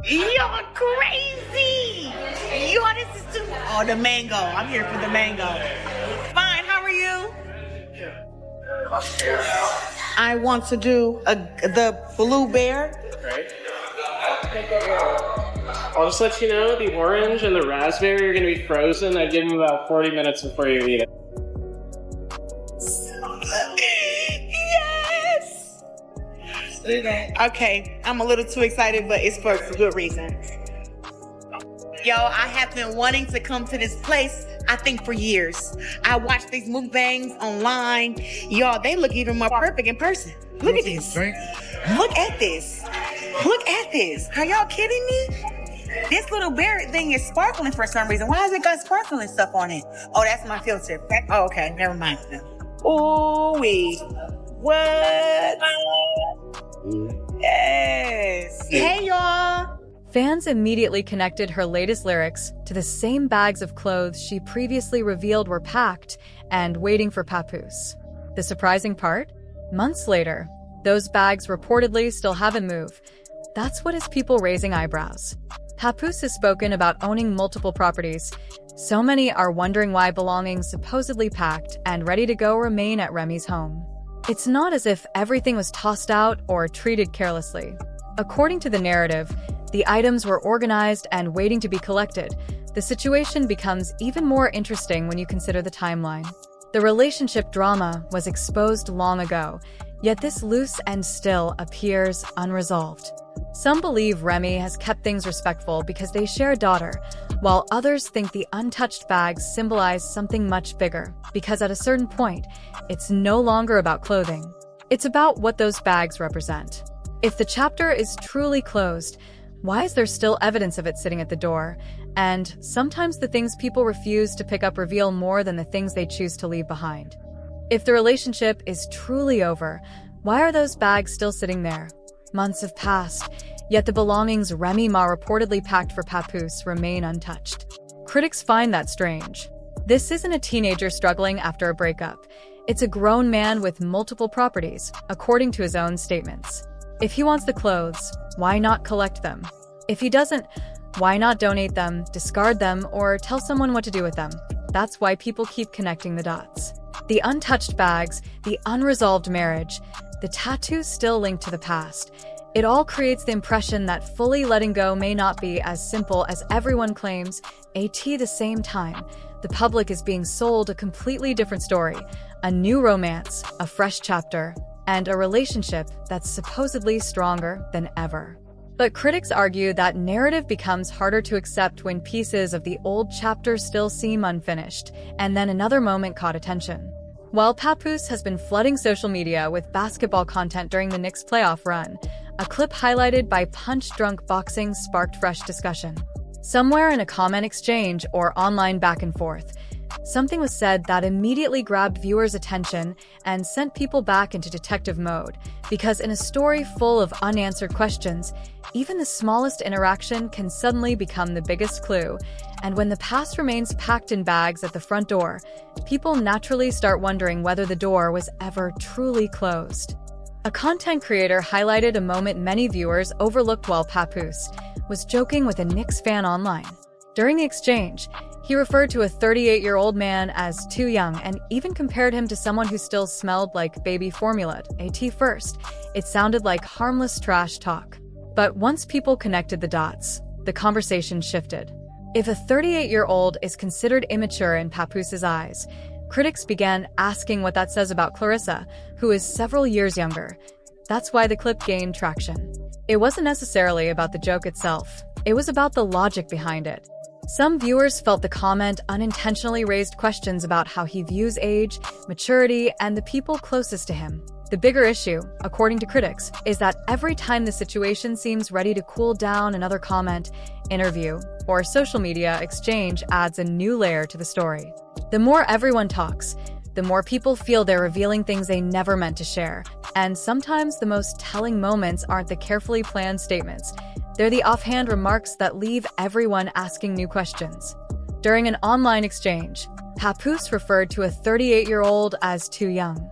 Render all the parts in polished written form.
You're crazy! This is too... Oh, the mango. I'm here for the mango. Fine, how are you? I want to do the blue bear. Right. I'll just let you know, the orange and the raspberry are going to be frozen. I'd give them about 40 minutes before you eat it. Yes! Okay, I'm a little too excited, but it's for good reason. Yo, I have been wanting to come to this place, I think, for years. I watch these mukbangs online. Y'all, they look even more perfect in person. Look at this. Look at this. Look at this. Are y'all kidding me? This little bear thing is sparkling for some reason. Why has it got sparkling stuff on it? Oh, that's my filter. Oh, okay. Never mind. Ooh-wee. What? Yes. Hey, y'all. Fans immediately connected her latest lyrics to the same bags of clothes she previously revealed were packed and waiting for Papoose. The surprising part? Months later, those bags reportedly still haven't moved. That's what has people raising eyebrows. Papoose has spoken about owning multiple properties. So many are wondering why belongings supposedly packed and ready to go remain at Remy's home. It's not as if everything was tossed out or treated carelessly. According to the narrative, the items were organized and waiting to be collected. The situation becomes even more interesting when you consider the timeline. The relationship drama was exposed long ago, yet this loose end still appears unresolved. Some believe Remy has kept things respectful because they share a daughter, while others think the untouched bags symbolize something much bigger, because at a certain point, it's no longer about clothing. It's about what those bags represent. If the chapter is truly closed, why is there still evidence of it sitting at the door? And sometimes the things people refuse to pick up reveal more than the things they choose to leave behind. If the relationship is truly over, why are those bags still sitting there? Months have passed, yet the belongings Remy Ma reportedly packed for Papoose remain untouched. Critics find that strange. This isn't a teenager struggling after a breakup. It's a grown man with multiple properties, according to his own statements. If he wants the clothes, why not collect them? If he doesn't, why not donate them, discard them, or tell someone what to do with them? That's why people keep connecting the dots. The untouched bags, the unresolved marriage, the tattoos still linked to the past. It all creates the impression that fully letting go may not be as simple as everyone claims. At the same time, the public is being sold a completely different story, a new romance, a fresh chapter, and a relationship that's supposedly stronger than ever. But critics argue that narrative becomes harder to accept when pieces of the old chapter still seem unfinished, and then another moment caught attention. While Papoose has been flooding social media with basketball content during the Knicks' playoff run, a clip highlighted by punch-drunk boxing sparked fresh discussion. Somewhere in a comment exchange or online back and forth, something was said that immediately grabbed viewers' attention and sent people back into detective mode, because in a story full of unanswered questions, even the smallest interaction can suddenly become the biggest clue, and when the past remains packed in bags at the front door, people naturally start wondering whether the door was ever truly closed. A content creator highlighted a moment many viewers overlooked while Papoose was joking with a Knicks fan online. During the exchange, he referred to a 38-year-old man as too young and even compared him to someone who still smelled like baby formula. At first, it sounded like harmless trash talk. But once people connected the dots, the conversation shifted. If a 38-year-old is considered immature in Papoose's eyes, critics began asking what that says about Claressa, who is several years younger. That's why the clip gained traction. It wasn't necessarily about the joke itself. It was about the logic behind it. Some viewers felt the comment unintentionally raised questions about how he views age, maturity, and the people closest to him. The bigger issue, according to critics, is that every time the situation seems ready to cool down, another comment, interview, or social media exchange adds a new layer to the story. The more everyone talks, the more people feel they're revealing things they never meant to share. And sometimes the most telling moments aren't the carefully planned statements. They're the offhand remarks that leave everyone asking new questions. During an online exchange, Papoose referred to a 38-year-old as too young,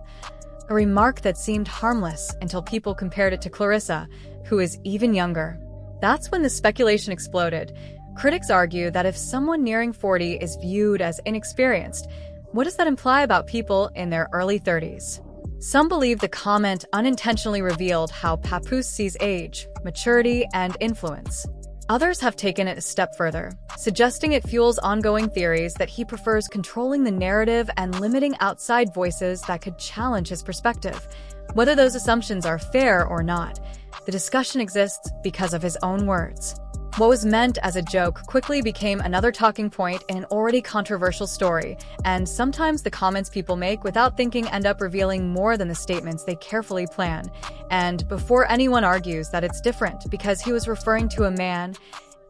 a remark that seemed harmless until people compared it to Claressa, who is even younger. That's when the speculation exploded. Critics argue that if someone nearing 40 is viewed as inexperienced, what does that imply about people in their early 30s? Some believe the comment unintentionally revealed how Papoose sees age, maturity, and influence. Others have taken it a step further, suggesting it fuels ongoing theories that he prefers controlling the narrative and limiting outside voices that could challenge his perspective. Whether those assumptions are fair or not, the discussion exists because of his own words. What was meant as a joke quickly became another talking point in an already controversial story, and sometimes the comments people make without thinking end up revealing more than the statements they carefully plan. And before anyone argues that it's different because he was referring to a man,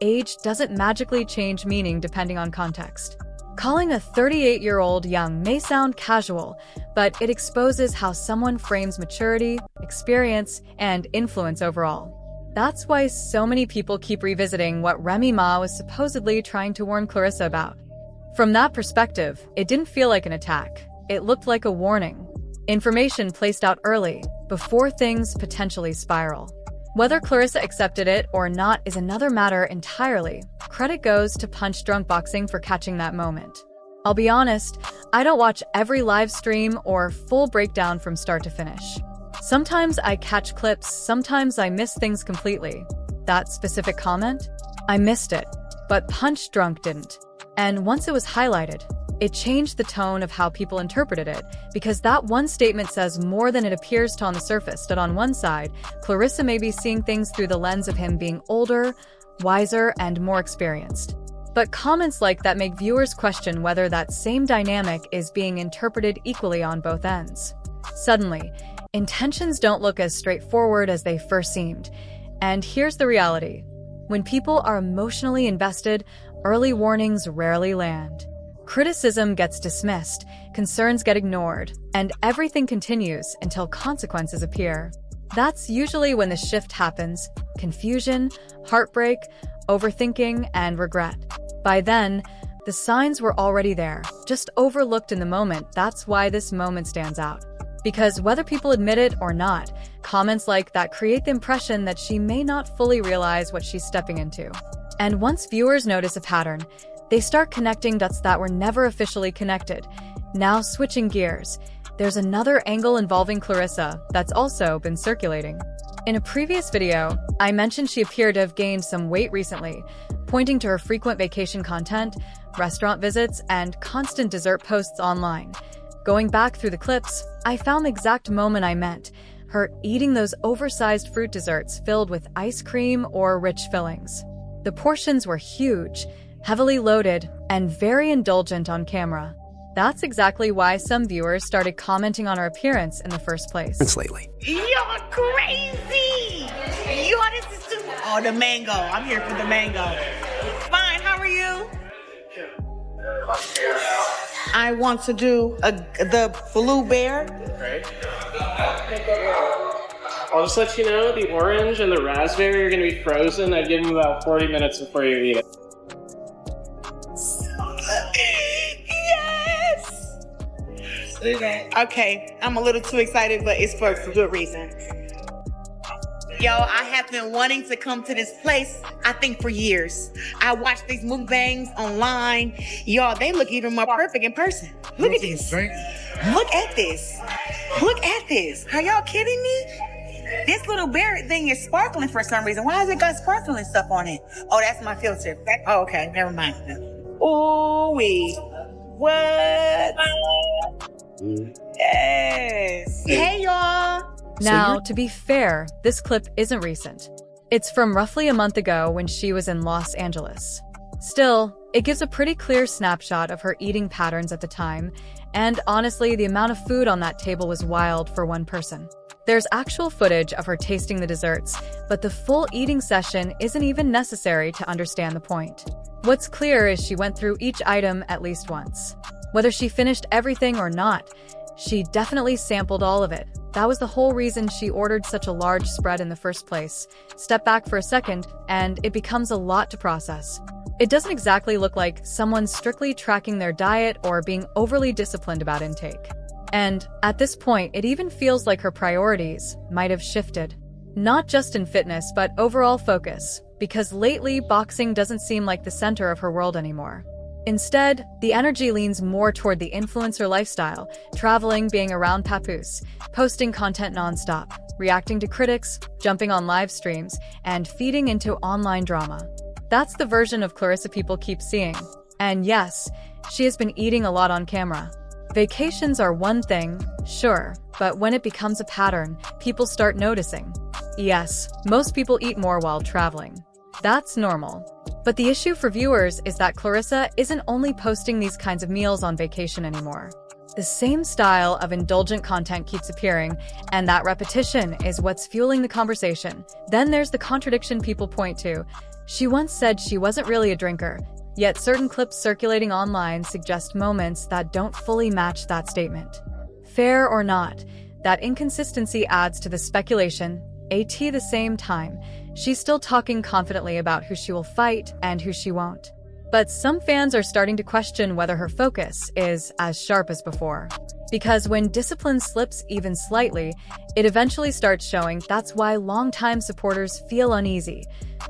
age doesn't magically change meaning depending on context. Calling a 38-year-old young may sound casual, but it exposes how someone frames maturity, experience, and influence overall. That's why so many people keep revisiting what Remy Ma was supposedly trying to warn Claressa about. From that perspective, it didn't feel like an attack. It looked like a warning. Information placed out early, before things potentially spiral. Whether Claressa accepted it or not is another matter entirely. Credit goes to Punch Drunk Boxing for catching that moment. I'll be honest, I don't watch every live stream or full breakdown from start to finish. Sometimes I catch clips, sometimes I miss things completely. That specific comment? I missed it, but Punch Drunk didn't. And once it was highlighted, it changed the tone of how people interpreted it, because that one statement says more than it appears to on the surface. That on one side, Claressa may be seeing things through the lens of him being older, wiser, and more experienced. But comments like that make viewers question whether that same dynamic is being interpreted equally on both ends. Suddenly, intentions don't look as straightforward as they first seemed. And here's the reality. When people are emotionally invested, early warnings rarely land. Criticism gets dismissed, concerns get ignored, and everything continues until consequences appear. That's usually when the shift happens: confusion, heartbreak, overthinking, and regret. By then, the signs were already there, just overlooked in the moment. That's why this moment stands out. Because whether people admit it or not, comments like that create the impression that she may not fully realize what she's stepping into. And once viewers notice a pattern, they start connecting dots that were never officially connected. Now switching gears, there's another angle involving Claressa that's also been circulating. In a previous video, I mentioned she appeared to have gained some weight recently, pointing to her frequent vacation content, restaurant visits, and constant dessert posts online. Going back through the clips, I found the exact moment I meant: her eating those oversized fruit desserts filled with ice cream or rich fillings. The portions were huge, heavily loaded, and very indulgent on camera. That's exactly why some viewers started commenting on her appearance in the first place. Lately. You're crazy! Y'all, this is too... Oh, the mango. I'm here for the mango. Fine, how are you? I want to do the blue bear. Right. I'll just let you know, the orange and the raspberry are going to be frozen. I'd give them about 40 minutes before you eat it. Yes! Okay, I'm a little too excited, but it's for good reason. Yo, I have been wanting to come to this place, I think, for years. I watch these mukbangs online. Y'all, they look even more perfect in person. Look at this. Look at this. Look at this. Are y'all kidding me? This little bear thing is sparkling for some reason. Why has it got sparkling stuff on it? Oh, that's my filter. Oh, okay, never mind. Ooh-wee. What? Yes. Hey, y'all. Now, to be fair, this clip isn't recent. It's from roughly a month ago when she was in Los Angeles. Still, it gives a pretty clear snapshot of her eating patterns at the time, and honestly, the amount of food on that table was wild for one person. There's actual footage of her tasting the desserts, but the full eating session isn't even necessary to understand the point. What's clear is she went through each item at least once. Whether she finished everything or not, she definitely sampled all of it. That was the whole reason she ordered such a large spread in the first place. Step back for a second, and it becomes a lot to process. It doesn't exactly look like someone's strictly tracking their diet or being overly disciplined about intake. And at this point, it even feels like her priorities might have shifted. Not just in fitness, but overall focus. because lately boxing doesn't seem like the center of her world anymore. Instead, the energy leans more toward the influencer lifestyle, traveling, being around Papoose, posting content nonstop, reacting to critics, jumping on live streams, and feeding into online drama. That's the version of Claressa people keep seeing. And yes, she has been eating a lot on camera. Vacations are one thing, sure, but when it becomes a pattern, people start noticing. Yes, most people eat more while traveling. That's normal. But the issue for viewers is that Claressa isn't only posting these kinds of meals on vacation anymore. The same style of indulgent content keeps appearing, and that repetition is what's fueling the conversation. Then there's the contradiction people point to. She once said she wasn't really a drinker, yet certain clips circulating online suggest moments that don't fully match that statement. Fair or not, that inconsistency adds to the speculation. At the same time, she's still talking confidently about who she will fight and who she won't. But some fans are starting to question whether her focus is as sharp as before. Because when discipline slips even slightly, it eventually starts showing. That's why longtime supporters feel uneasy.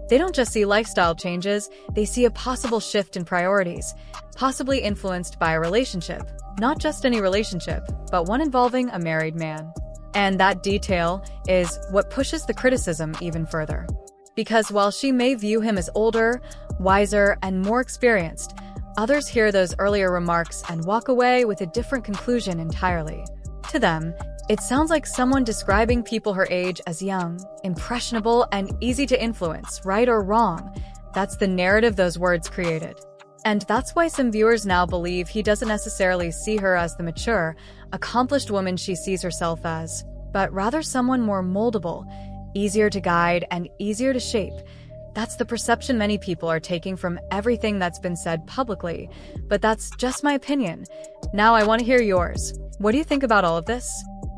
They don't just see lifestyle changes, they see a possible shift in priorities, possibly influenced by a relationship. Not just any relationship, but one involving a married man. And that detail is what pushes the criticism even further. Because while she may view him as older, wiser, and more experienced, others hear those earlier remarks and walk away with a different conclusion entirely. To them, it sounds like someone describing people her age as young, impressionable, and easy to influence, right or wrong. That's the narrative those words created. And that's why some viewers now believe he doesn't necessarily see her as the mature, accomplished woman she sees herself as, but rather someone more moldable, easier to guide, and easier to shape. That's the perception many people are taking from everything that's been said publicly, but that's just my opinion. Now I want to hear yours. What do you think about all of this?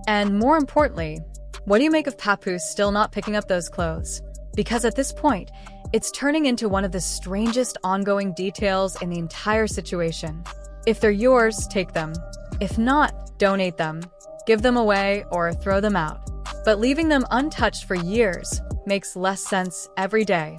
And more importantly, what do you make of Papoose still not picking up those clothes? Because at this point, it's turning into one of the strangest ongoing details in the entire situation. If they're yours, take them. If not, donate them, give them away, or throw them out. But leaving them untouched for years makes less sense every day.